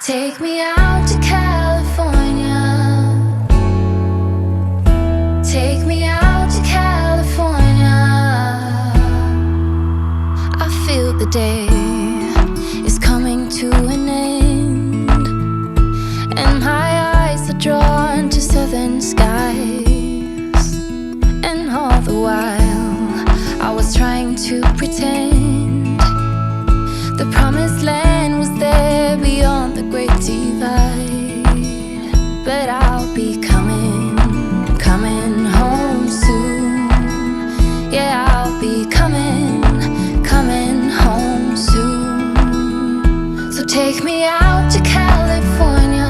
Take me out to California. Take me out to California. I feel the day is coming to an end, and my eyes are drawn to southern skies. And all the while I was trying to pretend the promised land was there beyond the great divide. But I'll be coming home soon. Yeah, I'll be coming home soon. So take me out to California,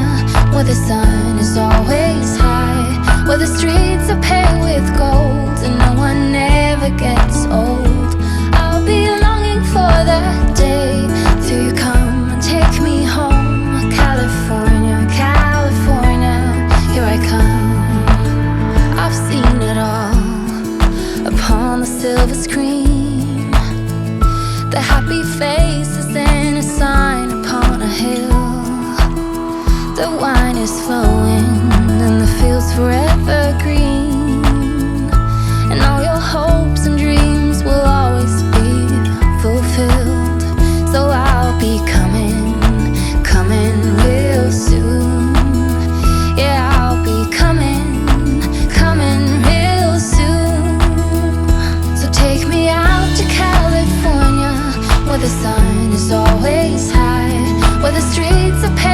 where the sun is always high, where the streets are paved with gold and no one ever gets old. I'll be longing for that day till you come and take me home. California, California, here I come. I've seen it all upon the silver screen, the happy faces and a sign upon a hill. The wine is flowing and the fields forever green, and all your hopes and dreams will always be fulfilled. So I'll be coming real soon. Yeah, I'll be coming real soon. So take me out to California, where the sun is always high, where the streets are paved